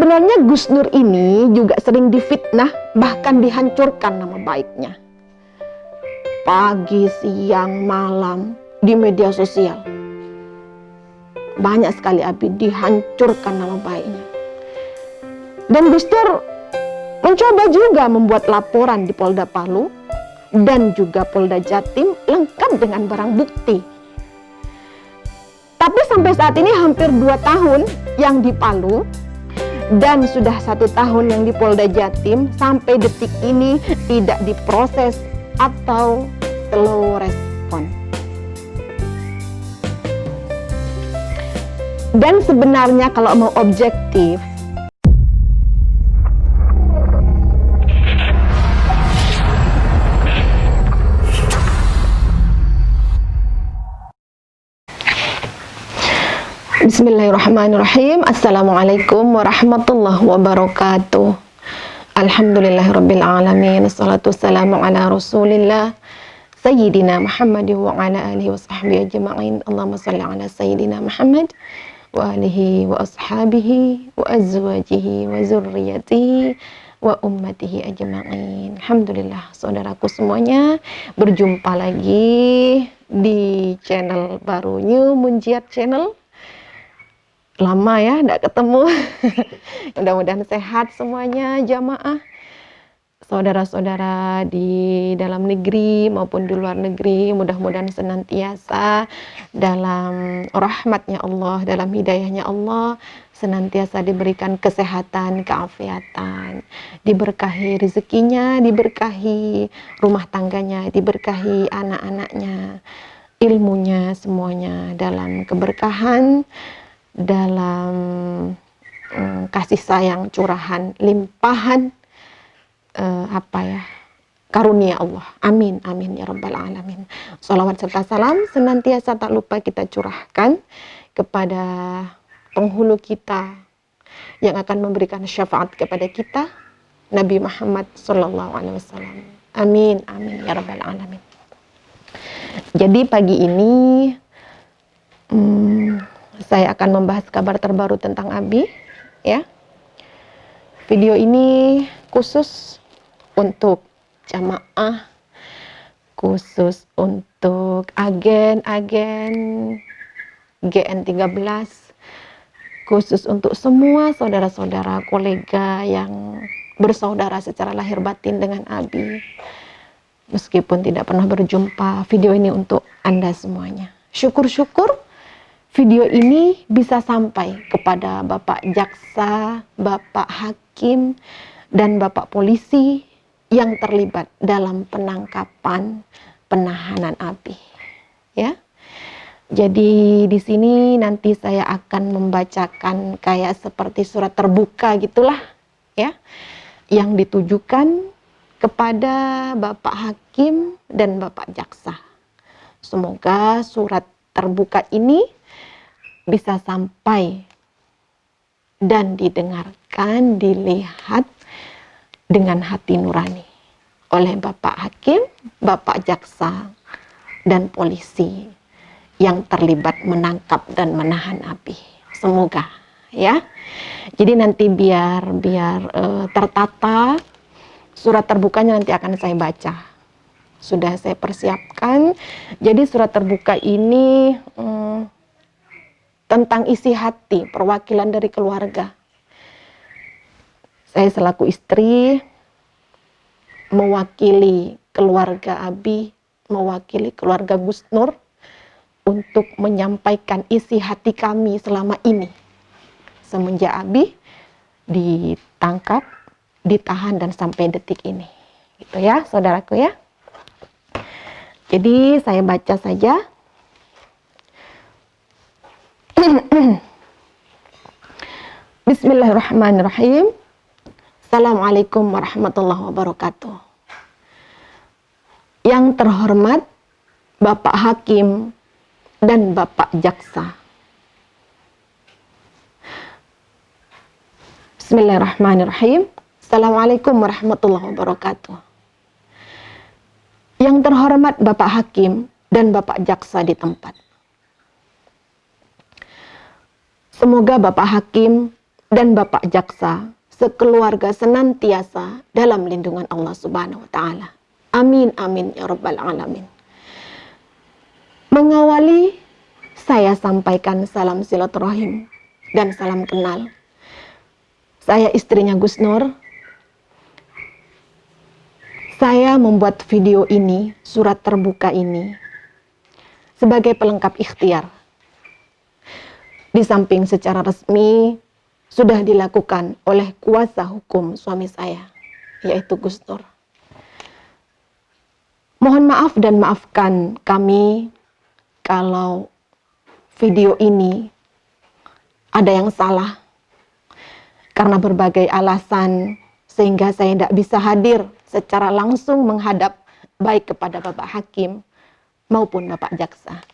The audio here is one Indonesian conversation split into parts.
Sebenarnya Gus Nur ini juga sering difitnah, bahkan dihancurkan nama baiknya. Pagi, siang, malam di media sosial. Banyak sekali Abi dihancurkan nama baiknya. Dan Gus Nur mencoba juga membuat laporan di Polda Palu dan juga Polda Jatim lengkap dengan barang bukti. Tapi sampai saat ini hampir 2 tahun yang di Palu dan sudah 1 tahun yang di Polda Jatim, sampai detik ini tidak diproses atau slow respon. Dan sebenarnya kalau mau objektif, Bismillahirrahmanirrahim. Assalamualaikum warahmatullahi wabarakatuh. Alhamdulillahirabbil alamin. Wassalatu wassalamu ala Rasulillah Sayyidina Muhammad wa ala alihi wa sahbihi ajma'in. Allahumma shalli ala Sayyidina Muhammad wa alihi wa ashabihi wa azwajihi wa zurriyatihi wa ummatihi ajma'in. Alhamdulillah, saudaraku semuanya, berjumpa lagi di channel baru New Munjiat Channel. Lama ya tidak ketemu. Mudah-mudahan sehat semuanya jamaah, saudara-saudara di dalam negeri maupun di luar negeri. Mudah-mudahan senantiasa dalam rahmatnya Allah, dalam hidayahnya Allah, senantiasa diberikan kesehatan, keafiatan, diberkahi rezekinya, diberkahi rumah tangganya, diberkahi anak-anaknya, ilmunya, semuanya dalam keberkahan, dalam kasih sayang, curahan, limpahan karunia Allah. Amin, amin ya rabbal alamin. Shalawat serta salam senantiasa tak lupa kita curahkan kepada penghulu kita yang akan memberikan syafaat kepada kita, Nabi Muhammad sallallahu alaihi wasallam. Amin, amin ya rabbal alamin. Jadi pagi ini saya akan membahas kabar terbaru tentang Abi, ya. Video ini khusus untuk jamaah, khusus untuk agen-agen GN13, khusus untuk semua saudara-saudara, kolega yang bersaudara secara lahir batin dengan Abi. Meskipun tidak pernah berjumpa, video ini untuk Anda semuanya. Syukur-syukur video ini bisa sampai kepada Bapak Jaksa, Bapak Hakim, dan Bapak Polisi yang terlibat dalam penangkapan, penahanan Abi. Ya, jadi di sini nanti saya akan membacakan kayak seperti surat terbuka gitulah, ya, yang ditujukan kepada Bapak Hakim dan Bapak Jaksa. Semoga surat terbuka ini bisa sampai dan didengarkan, dilihat dengan hati nurani oleh Bapak Hakim, Bapak Jaksa, dan polisi yang terlibat menangkap dan menahan Abi. Semoga, ya. Jadi nanti biar tertata, surat terbukanya nanti akan saya baca. Sudah saya persiapkan. Jadi surat terbuka ini tentang isi hati, perwakilan dari keluarga. Saya selaku istri mewakili keluarga Abi, mewakili keluarga Gus Nur untuk menyampaikan isi hati kami selama ini. Semenjak Abi ditangkap, ditahan dan sampai detik ini. Gitu ya, saudaraku ya. Jadi saya baca saja. Bismillahirrahmanirrahim. Assalamualaikum warahmatullahi wabarakatuh. Yang terhormat Bapak Hakim dan Bapak Jaksa. Bismillahirrahmanirrahim. Assalamualaikum warahmatullahi wabarakatuh. Yang terhormat Bapak Hakim dan Bapak Jaksa di tempat. Semoga Bapak Hakim, dan Bapak Jaksa sekeluarga senantiasa dalam lindungan Allah Subhanahu wa taala. Amin amin ya rabbal alamin. Mengawali saya sampaikan salam silaturahim dan salam kenal. Saya istrinya Gus Nur. Saya membuat video ini, surat terbuka ini, sebagai pelengkap ikhtiar. Di samping secara resmi sudah dilakukan oleh kuasa hukum suami saya, yaitu Gus Nur. Mohon maaf dan maafkan kami kalau video ini ada yang salah karena berbagai alasan sehingga saya tidak bisa hadir secara langsung menghadap baik kepada Bapak Hakim maupun Bapak Jaksa.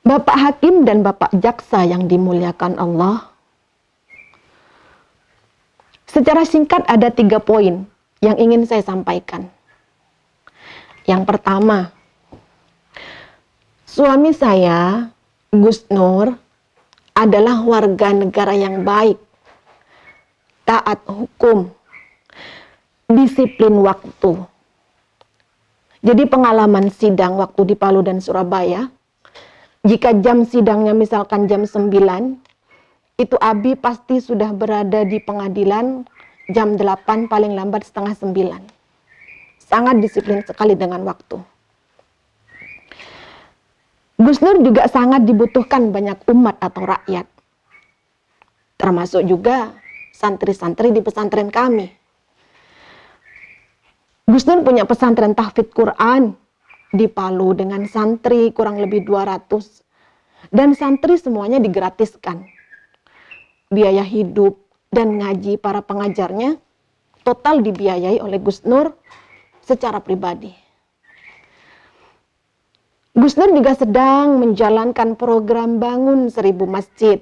Bapak Hakim dan Bapak Jaksa yang dimuliakan Allah, secara singkat ada 3 poin yang ingin saya sampaikan. Yang pertama, suami saya, Gus Nur, adalah warga negara yang baik, taat hukum, disiplin waktu. Jadi pengalaman sidang waktu di Palu dan Surabaya, jika jam sidangnya misalkan jam 9, itu Abi pasti sudah berada di pengadilan jam 8, paling lambat setengah 9. Sangat disiplin sekali dengan waktu. Gus Nur juga sangat dibutuhkan banyak umat atau rakyat. Termasuk juga santri-santri di pesantren kami. Gus Nur punya pesantren tahfidz Quran di Palu dengan santri kurang lebih 200. Dan santri semuanya digratiskan. Biaya hidup dan ngaji para pengajarnya total dibiayai oleh Gus Nur secara pribadi. Gus Nur juga sedang menjalankan program bangun 1000 masjid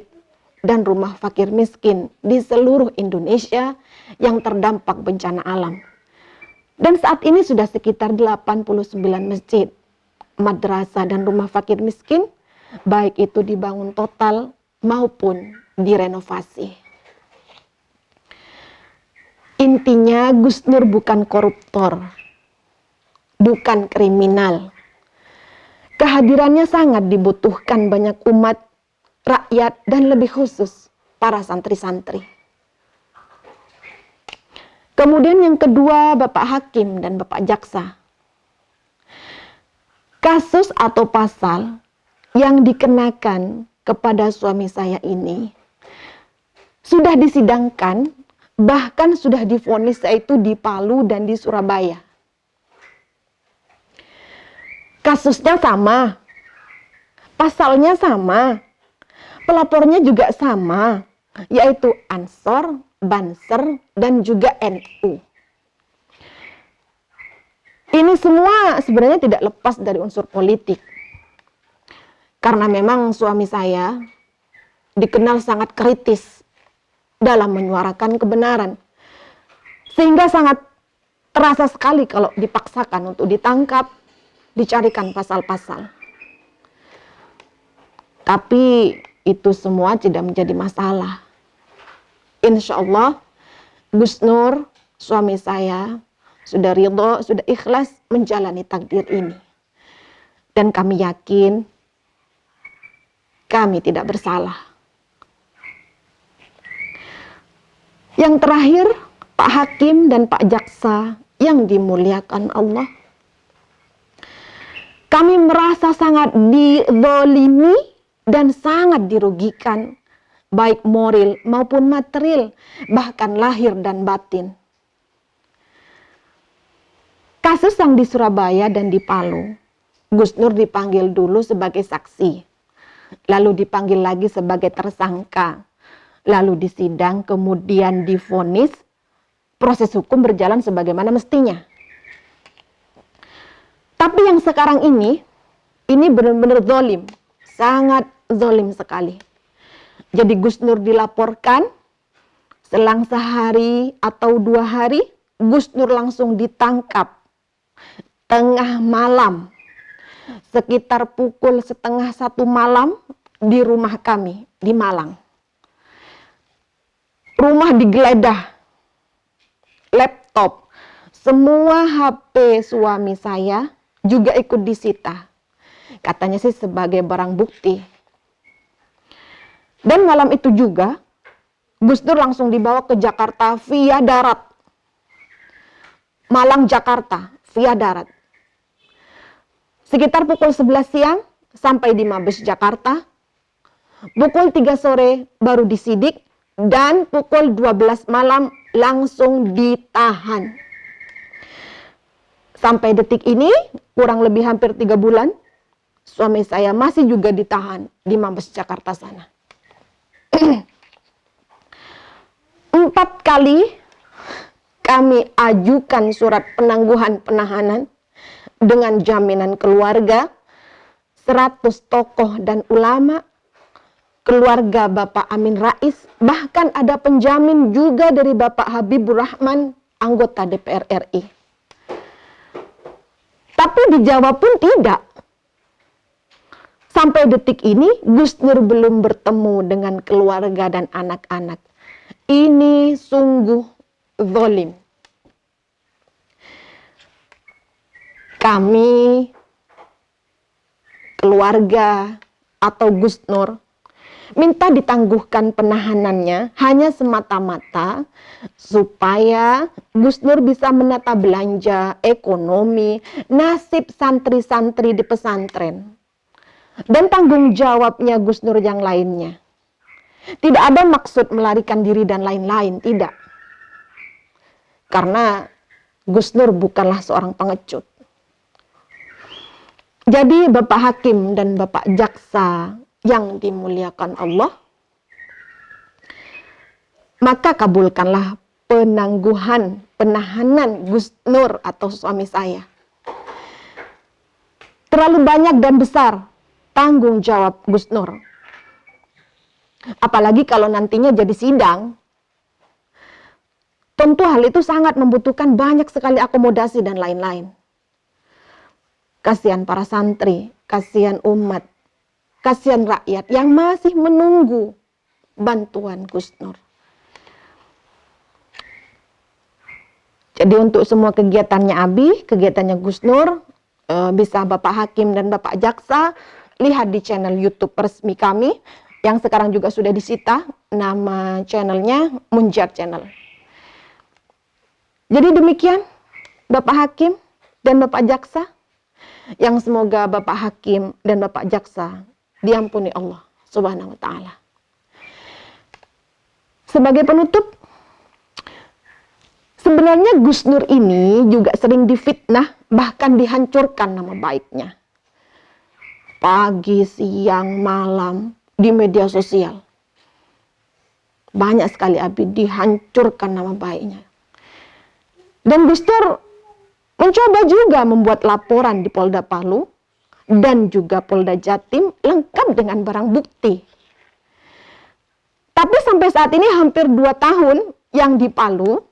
dan rumah fakir miskin di seluruh Indonesia yang terdampak bencana alam. Dan saat ini sudah sekitar 89 masjid, madrasah dan rumah fakir miskin, baik itu dibangun total maupun direnovasi. Intinya Gus Nur bukan koruptor, bukan kriminal. Kehadirannya sangat dibutuhkan banyak umat, rakyat, dan lebih khusus para santri-santri. Kemudian yang kedua, Bapak Hakim dan Bapak Jaksa. Kasus atau pasal yang dikenakan kepada suami saya ini sudah disidangkan, bahkan sudah divonis yaitu di Palu dan di Surabaya. Kasusnya sama, pasalnya sama, pelapornya juga sama, yaitu Ansor, Banser, dan juga NU. Ini semua sebenarnya tidak lepas dari unsur politik. Karena memang suami saya dikenal sangat kritis dalam menyuarakan kebenaran. Sehingga sangat terasa sekali kalau dipaksakan untuk ditangkap, dicarikan pasal-pasal. Tapi itu semua tidak menjadi masalah. Insya Allah, Gus Nur, suami saya, sudah ridho, sudah ikhlas menjalani takdir ini. Dan kami yakin, kami tidak bersalah. Yang terakhir, Pak Hakim dan Pak Jaksa yang dimuliakan Allah. Kami merasa sangat dizalimi dan sangat dirugikan, baik moral maupun material, bahkan lahir dan batin. Kasus yang di Surabaya dan di Palu, Gus Nur dipanggil dulu sebagai saksi, lalu dipanggil lagi sebagai tersangka, lalu disidang, kemudian divonis, proses hukum berjalan sebagaimana mestinya. Tapi yang sekarang ini benar-benar zalim, sangat zalim sekali. Jadi Gus Nur dilaporkan, selang sehari atau 2 hari, Gus Nur langsung ditangkap tengah malam, sekitar pukul 12:30 malam di rumah kami di Malang. Rumah digeledah, laptop, semua HP suami saya juga ikut disita. Katanya sih sebagai barang bukti. Dan malam itu juga, Gus Dur langsung dibawa ke Jakarta via darat. Malang, Jakarta, via darat. Sekitar pukul 11 siang sampai di Mabes Jakarta. Pukul 3 sore baru disidik. Dan pukul 12 malam langsung ditahan. Sampai detik ini, kurang lebih hampir 3 bulan, suami saya masih juga ditahan di Mabes Jakarta sana. 4 kali kami ajukan surat penangguhan penahanan dengan jaminan keluarga, 100 tokoh dan ulama, keluarga Bapak Amin Rais, bahkan ada penjamin juga dari Bapak Habibur Rahman, anggota DPR RI. Tapi dijawab pun tidak. Sampai detik ini, Gus Nur belum bertemu dengan keluarga dan anak-anak. Ini sungguh zalim. Kami, keluarga atau Gus Nur, minta ditangguhkan penahanannya hanya semata-mata supaya Gus Nur bisa menata belanja, ekonomi, nasib santri-santri di pesantren. Dan tanggung jawabnya Gus Nur yang lainnya. Tidak ada maksud melarikan diri dan lain-lain, tidak. Karena Gus Nur bukanlah seorang pengecut. Jadi Bapak Hakim dan Bapak Jaksa yang dimuliakan Allah, maka kabulkanlah penangguhan, penahanan Gus Nur atau suami saya. Terlalu banyak dan besar tanggung jawab Gus Nur. Apalagi kalau nantinya jadi sidang, tentu hal itu sangat membutuhkan banyak sekali akomodasi dan lain-lain. Kasihan para santri, kasihan umat, kasihan rakyat yang masih menunggu bantuan Gus Nur. Jadi untuk semua kegiatannya Abi, kegiatannya Gus Nur, bisa Bapak Hakim dan Bapak Jaksa lihat di channel YouTube resmi kami yang sekarang juga sudah disita, nama channelnya Munjar Channel. Jadi demikian Bapak Hakim dan Bapak Jaksa, yang semoga Bapak Hakim dan Bapak Jaksa diampuni Allah Subhanahu wa Ta'ala. Sebagai penutup, sebenarnya Gus Nur ini juga sering difitnah, bahkan dihancurkan nama baiknya. Pagi, siang, malam, di media sosial. Banyak sekali Abi dihancurkan nama baiknya. Dan Gus Nur mencoba juga membuat laporan di Polda Palu dan juga Polda Jatim lengkap dengan barang bukti. Tapi sampai saat ini hampir 2 tahun yang di Palu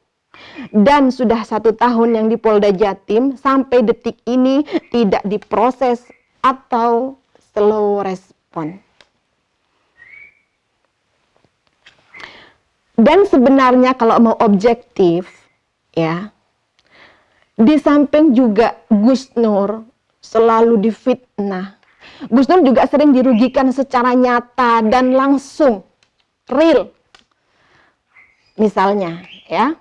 dan sudah 1 tahun yang di Polda Jatim, sampai detik ini tidak diproses atau slow respon. Dan sebenarnya kalau mau objektif, ya, di samping juga Gus Nur selalu difitnah, Gus Nur juga sering dirugikan secara nyata dan langsung, real. Misalnya, ya,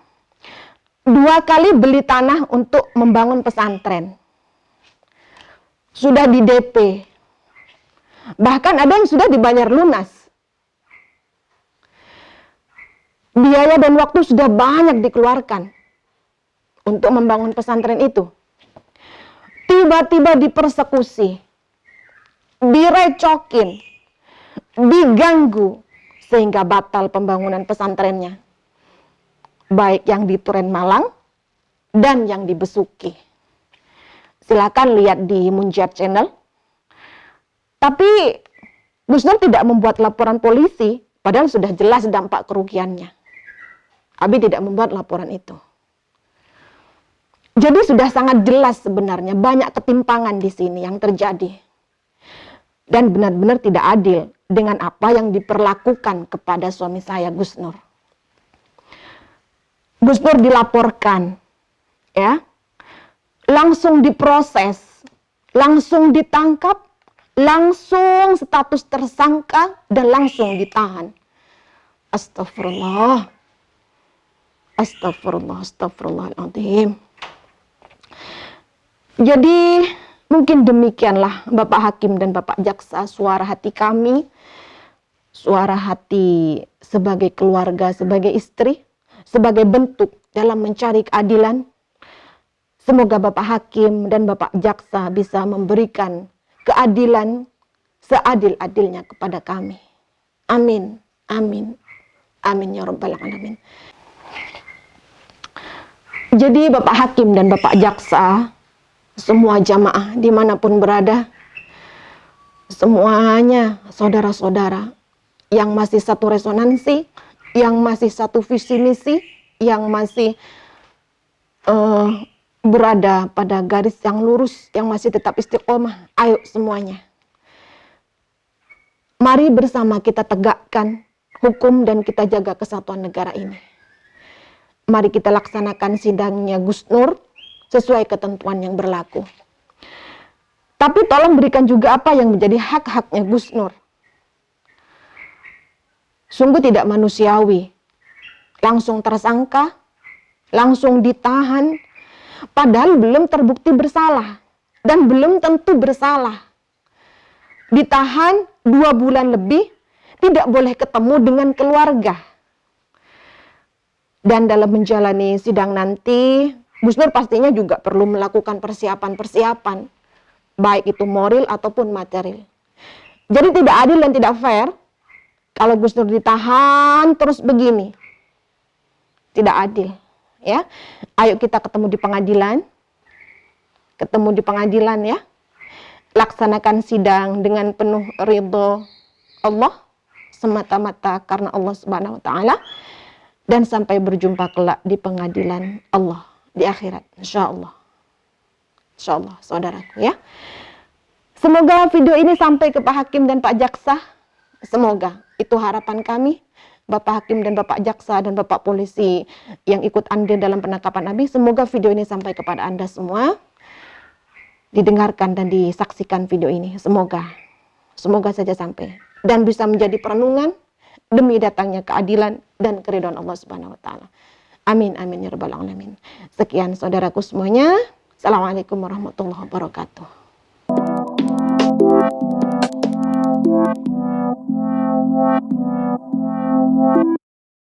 2 kali beli tanah untuk membangun pesantren. Sudah di DP. Bahkan ada yang sudah dibayar lunas. Biaya dan waktu sudah banyak dikeluarkan untuk membangun pesantren itu. Tiba-tiba dipersekusi, direcokin, diganggu, sehingga batal pembangunan pesantrennya. Baik yang di Turen Malang dan yang di Besuki. Silakan lihat di Munjar Channel. Tapi Gus Nur tidak membuat laporan polisi, padahal sudah jelas dampak kerugiannya. Abi tidak membuat laporan itu. Jadi sudah sangat jelas sebenarnya banyak ketimpangan di sini yang terjadi. Dan benar-benar tidak adil dengan apa yang diperlakukan kepada suami saya, Gus Nur. Gus Nur dilaporkan, ya, langsung diproses, langsung ditangkap, langsung status tersangka, dan langsung ditahan. Astagfirullah. Astagfirullahaladzim. Jadi mungkin demikianlah Bapak Hakim dan Bapak Jaksa, suara hati kami, suara hati sebagai keluarga, sebagai istri, sebagai bentuk dalam mencari keadilan. Semoga Bapak Hakim dan Bapak Jaksa bisa memberikan keadilan seadil-adilnya kepada kami. Amin, amin, amin ya Rabbal Alamin. Jadi Bapak Hakim dan Bapak Jaksa, semua jamaah dimanapun berada, semuanya saudara-saudara yang masih satu resonansi, yang masih satu visi misi, yang masih berada pada garis yang lurus, yang masih tetap istiqomah, ayo semuanya. Mari bersama kita tegakkan hukum dan kita jaga kesatuan negara ini. Mari kita laksanakan sidangnya Gus Nur sesuai ketentuan yang berlaku. Tapi tolong berikan juga apa yang menjadi hak-haknya Gus Nur. Sungguh tidak manusiawi. Langsung tersangka, langsung ditahan, padahal belum terbukti bersalah. Dan belum tentu bersalah. Ditahan 2 bulan lebih, tidak boleh ketemu dengan keluarga. Dan dalam menjalani sidang nanti, Gus Nur pastinya juga perlu melakukan persiapan-persiapan, baik itu moral ataupun material. Jadi tidak adil dan tidak fair kalau Gus Nur ditahan terus begini. Tidak adil, ya. Ayo kita ketemu di pengadilan. Ketemu di pengadilan, ya. Laksanakan sidang dengan penuh ridho Allah, semata-mata karena Allah Subhanahu wa taala. Dan sampai berjumpa kelak di pengadilan Allah di akhirat, insyaallah. Insyaallah, saudaraku, ya. Semoga video ini sampai ke Pak Hakim dan Pak Jaksa. Semoga itu harapan kami, Bapak Hakim dan Bapak Jaksa dan Bapak Polisi yang ikut andil dalam penangkapan Nabi. Semoga video ini sampai kepada Anda semua, didengarkan dan disaksikan video ini. Semoga saja sampai dan bisa menjadi perenungan demi datangnya keadilan dan keridhaan Allah Subhanahu wa taala. Amin amin ya rabbal alamin. Sekian saudaraku semuanya. Assalamualaikum warahmatullahi wabarakatuh.